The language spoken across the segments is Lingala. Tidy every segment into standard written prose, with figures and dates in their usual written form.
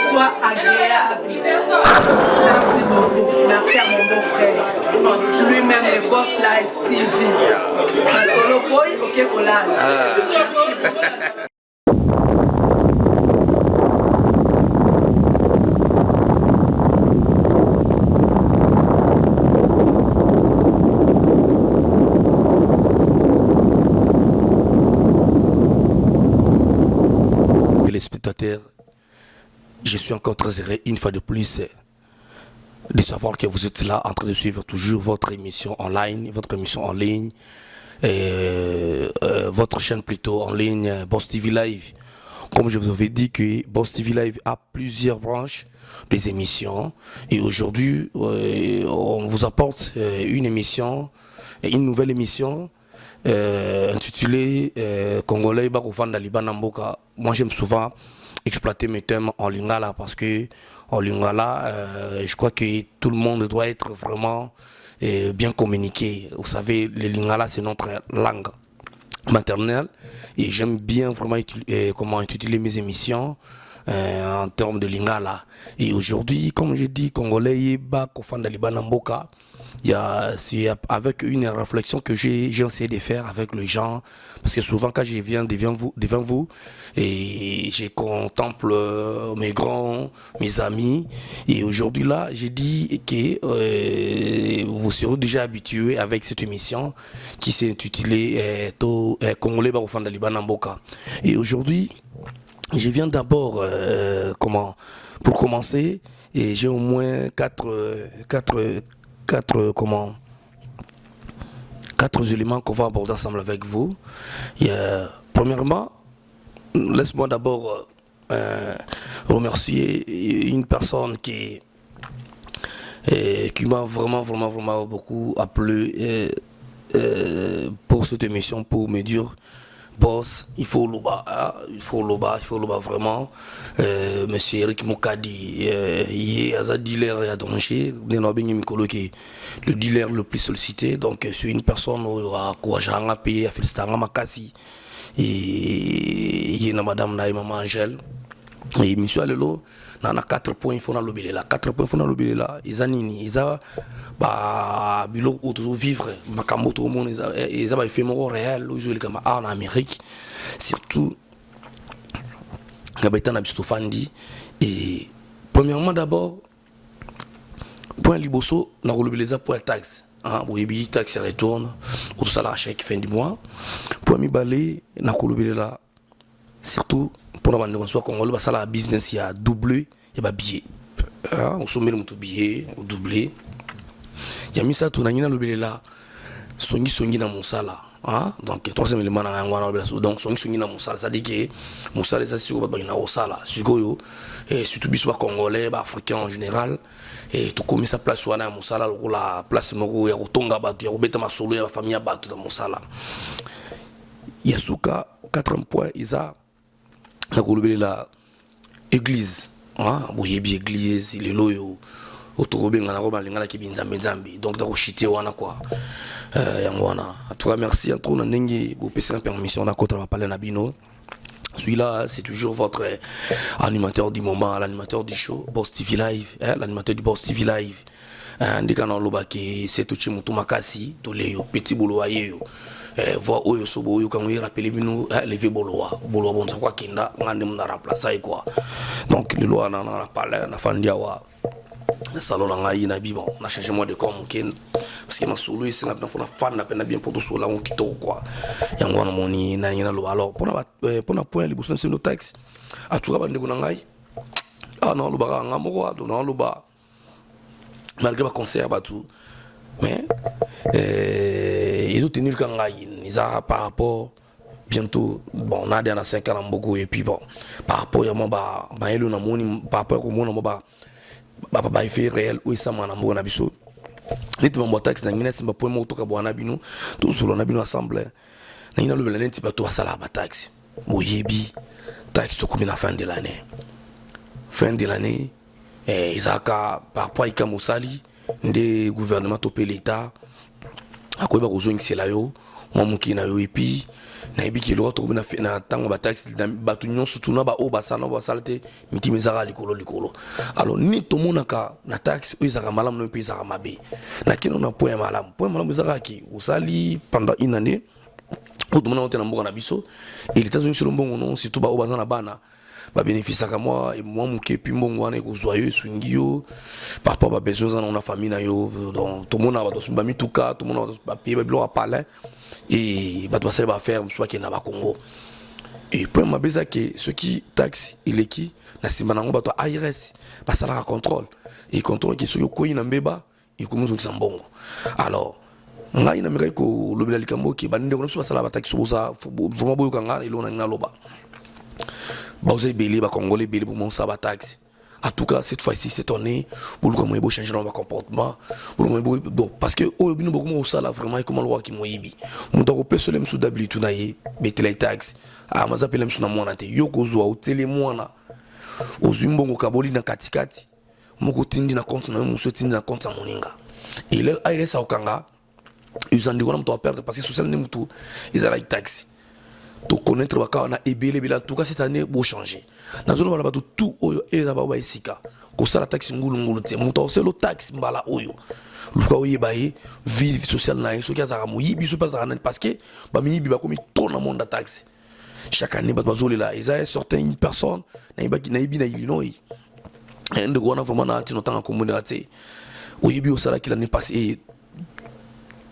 soit agréable. Merci beaucoup. Merci à mon beau-frère. Lui-même, le Boss Live TV. Un solo boy, ok, Colal. Les spectateurs, je suis encore très heureux une fois de plus de savoir que vous êtes là en train de suivre toujours votre émission online, votre chaîne plutôt en ligne, Boss TV Live. Comme je vous avais dit que Boss TV Live a plusieurs branches des émissions et aujourd'hui on vous apporte une nouvelle émission intitulée Congolais Bakofanda Liban Mboka. Moi j'aime souvent exploiter mes thèmes en lingala parce que en lingala je crois que tout le monde doit être vraiment bien communiqué. Vous savez, le lingala c'est notre langue maternelle et j'aime bien vraiment comment intituler mes émissions en termes de lingala. Et aujourd'hui, comme je dis, Congolais Bakofanda Liban Mboka. C'est avec une réflexion que j'ai essayé de faire avec les gens, parce que souvent quand je viens devant vous et je contemple mes grands, mes amis, et aujourd'hui là j'ai dit que vous serez déjà habitués avec cette émission qui s'est intitulée Congolais Bakofanda Liban Mboka. Et aujourd'hui je viens d'abord pour commencer, et j'ai au moins quatre éléments qu'on va aborder ensemble avec vous. Premièrement, laisse-moi d'abord remercier une personne qui m'a vraiment beaucoup appelé pour cette émission, pour me dire Boss, il faut Loba vraiment. Monsieur Eric Mokadi, il est un dealer à danger, le dealer le plus sollicité. Donc c'est une personne qui a payé à Filistanga Makasi. Et il y a madame Naïma Angèle. Et monsieur Alelo, il y a 4 points il faut dans l'obéler là. 4 points il faut dans l'obéler là. Ils ont nini, ils ont bilo autour vivre, makambo tout le monde, ils ont fait mon réel, ils ont comme en Amérique, surtout Gabetan Abistofandi. Et premièrement d'abord, point liboso, on a relevé les pour la taxe. Vous avez dit taxe retourne, au salaire chèque fin du mois. Pour mi balé, on a relevé là, surtout pour la bande de Congolais, parce que la business il y a doublé, il y a billet. On sommet le billet, on doublé. Il y a mis ça tout dans le là. Songi na musala. Donc troisième élément na ngwana donc songi na musala, ça dit que musala ça sur ba na osala. Sikoyo et surtout biso congolais, ba africains en général et tout comme ça place wana musala la place moko ya kotonga batu ya kobeta masolo ya famille ya batu dans musala. Yasuka 4 points isa na kolobela la église. Boyebi église il est loyo autorobenga na roba lingala ki binzambe nzambe donc da chité wana quoi yangwana tout merci en trop na ndenge bo pesa permission na kota va parler na bino. Celui-là c'est toujours votre animateur du moment, l'animateur du show Boss TV Live, l'animateur du Boss TV Live. Ndika na lobaki c'est tout chimutu makasi to le petit bolo ayeyo voix oyo sobo oyo quand il rappelle bino lever bolo bon ça quoi kinda ngande mna remplacer quoi. Donc le loi na parler na fandia wa le salon na ngai na bibo na changer moi de com parce que ma solo c'est na fan na pena bien pour tout solo on kito quoi yango na moni na nyina lo. Alors pour na point liboso c'est le texte a tout ba ndeko na ngai non lo ba ngamoko do na lo ba malgré ma concert ba tout mais ils ont tenu le kangai ils a par rapport bientôt bon on a dans 5 ans beaucoup et puis bon par rapport à moi ba elo na moni par rapport au monde ba il fait réel ou ça mana mbona biso neti mambo taxi na ngina simba point moto ka bwana bino tout solo na bino ensemble na ngina lo neti ba to sala ba taxi moyebi taxi to combien à fin de l'année izaka par rapport à Mosali des gouvernements topé l'état akoyeba kozongisa yo momuki na yo et puis nayebi ke loka tokomi na ntango bataxi bato nyonso tuna baoyo basala te mitima ezaka likolo. Alors ni tomonaka na taxi oyo ezaka malamu no mpe ezaka mabe nakino na point ya malamu ezaka ki osali pendant une année oyo tomona ote na mboka na biso et les États-Unis solo mbongo non surtout baoyo baza na bana babénéficiaka mwa moke epi mbongo wana ekozwa yo eswingi yo par rapport babesoin eza na famille na yo. Donc tomona bato bamituka tomona bapaye babiloko ya palin et bato basali baaffaire mosusu bakende na bakongo et point mabe eza ke soki taxe eleki na nsima nango bato ya ARS basalaka contrôle et contrôle ke soki okoyi na mbeba ekomi ozongisa mbongo. Alors ngai namekaki kolobela likambo ke bandeko na biso basala bataxi boza vraiment boyoka nga eloko na ngai naloba baoza ebele bakongole ebele bomonsa bataxi. En tout cas, cette fois-ci, c'est tourné. Pour le moment, il faut changer dans comportement. Parce que, oh, il faut ça là vraiment, comment le roi qui m'a dit. Mon temps, on peut se l'aimer sous d'habitude, tout naïe, mettre les taxes. Ah, mais ça peut l'aimer sous la moine. Yoko zoa, au télémoine. Au zumbo, au kaboli, na katikati. Mon côté, na compte, na mon soutien, na compte, na moninga. Et là, il est ça au kanga. Ils ont dit qu'on a perdre parce que social n'est tout. Ils ont la taxe. To connaître baka na ebele bela tout cas cette année bo changer nazolo bala bato tout oyo eza ba ba esika ko sala taxi ngulu te muto c'est le taxi mbala oyo luka oyeba ye vie sociale na so kia za mo yibi so pas parce que ba mi yibi ba komi tout na monde taxi chaque année ba bazoli là ils a sorti une personne na yibi na Illinois et de gona vraiment na tino tanga communauté oyibi o sala qui l'année passée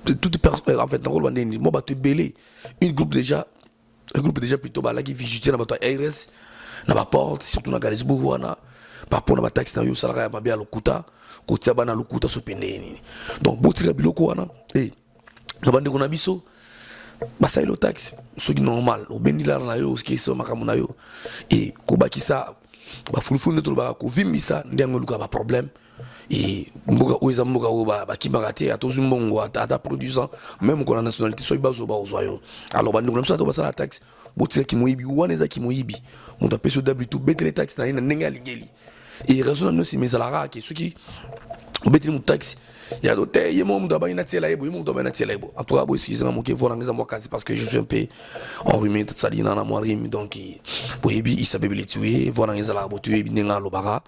toute personne en fait dans le bandeni mo ba te belé une groupe déjà plutôt qui visite na bato ARS na ba porte surtout na Galisburg wana par rapport na ba taxi na yo salaka ya mabe ya lokuta kotia bana lokuta so pendeni. Donc botika biloko wana na bande ko na biso basai lo taxi so qui normal o benila na yo ce qui so makamu na yo et ko bakisa ba fulufulu to ba ko vimbisa ndengo luka ba problème et mboka oza mboka o ba kimbakate atozu mbongo ata produisant même ko na nationalité so ibazo ba ozoyo. Alors bande ko na biso to basala taxi botika ki moyibi wana eza ki moyibi monta peso d'habitude betre taxi na nenga lingeli et raison no si mais ala ki ceux qui betre mu taxi ya dote yemo mu daba ina tiela yebo yemo daba ina tiela yebo en tout cas bo excusez moi que voilà ngeza moi kasi parce que je suis un peu enrhumé de salina na moirim donc boyebi isabeli tuer voilà ngeza la bo tuer binenga lobara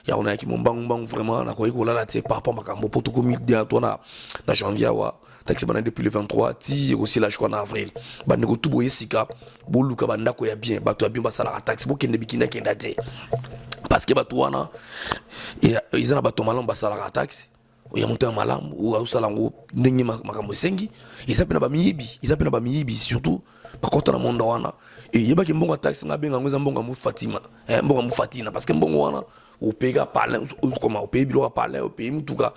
ya on a qui mon bang vraiment na koyi ko la tie par rapport makambo potokomi dia to na janvier wa taxi bana depuis le 23 ti aussi là je crois en avril bande ko tout boye sika boluka banda ko ya bien bato ya bien basala taxi bo kende bikina kenda te parce que bato wana ils ont bato malam basala taxi ya monté en malam ou usala ngo ndenge makambo sengi ils appellent ba miyibi surtout par contre na monde wana et yeba ki mbongo taxi ngabenga ngoza mbongo mu Fatima mbongo mu Fatina parce que mbongo wana au pays parler comment au pays bilo parler au pays mutuka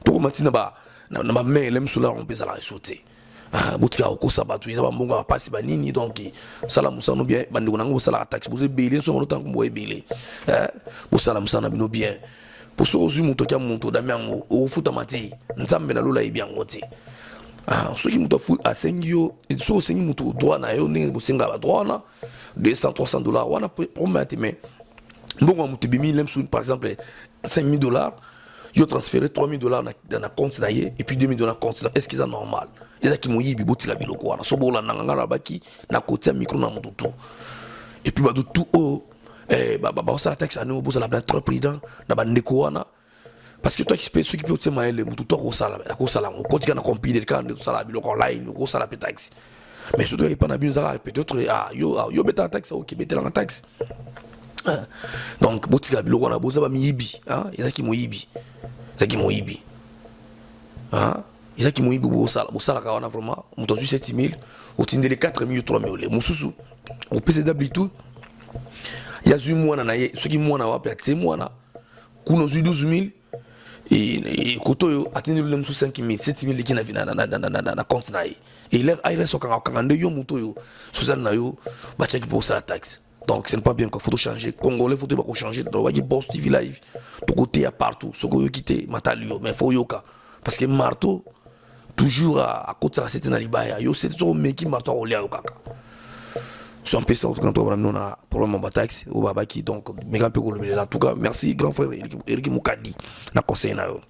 to matina ba na ma main lem sula on peut ça la sauter botika ko sabatu izaba mbongo pasi ba nini donc sala musano bien bandiko nango sala taxi bo belé so mo tango bo belé bo sala musana bino bien pour ce ozu muto kya muto damiango o futa mati nzambe na lola ibia ngote ceux qui muto fu asengio et so sengi muto droit na yo ningi bosenga ba droit na 200 300 dollars wana pour mettre mais bon muto bimi lemsu par exemple $5,000 yo transféré $3,000 dans la compte na ye et puis $2,000 compte là est-ce que c'est normal eza ki moyibi botika biloko wana so bola nanga na baki na côté micro na muto tout et puis ba tout ba ça la taxe anu bo ça la trop prudent na ba ndeko wana parce que toi qui ceux qui peut te maele muto to ko sala on continue na compiler quand tout ça la biloko online ko sala pe taxe mais surtout il pas na bien ça peut-être yo beta taxe OK beta la taxe donc botika biloko na boza ba miyibi eza ki moyibi izaki moyibi bo sala ka wana vraiment muto 7,000 otindele 4,000 3,000 mususu au PCW tout ya zui mwana na ye soki mwana wapi ate mwana kuno zui 12,000 et koto yo atindele le musu 5,000 7,000 qui na vina na compte na ye et l'air aire so kanga nde yo muto yo sozana na yo ba cheki pour ça la taxe. Donc c'est pas bien qu'il faut changer congolais faut pas changer donc va boss TV live to côté à partout ce que yo quitter matalio mais faut yoka parce que marteau toujours à côté de cette nalibaya yo c'est toujours mais qui marteau au lien kaka sur un PC en tout cas toi on a problème en taxi au babaki donc méga peu en tout cas merci grand frère Eric Mukadi na conseil na yo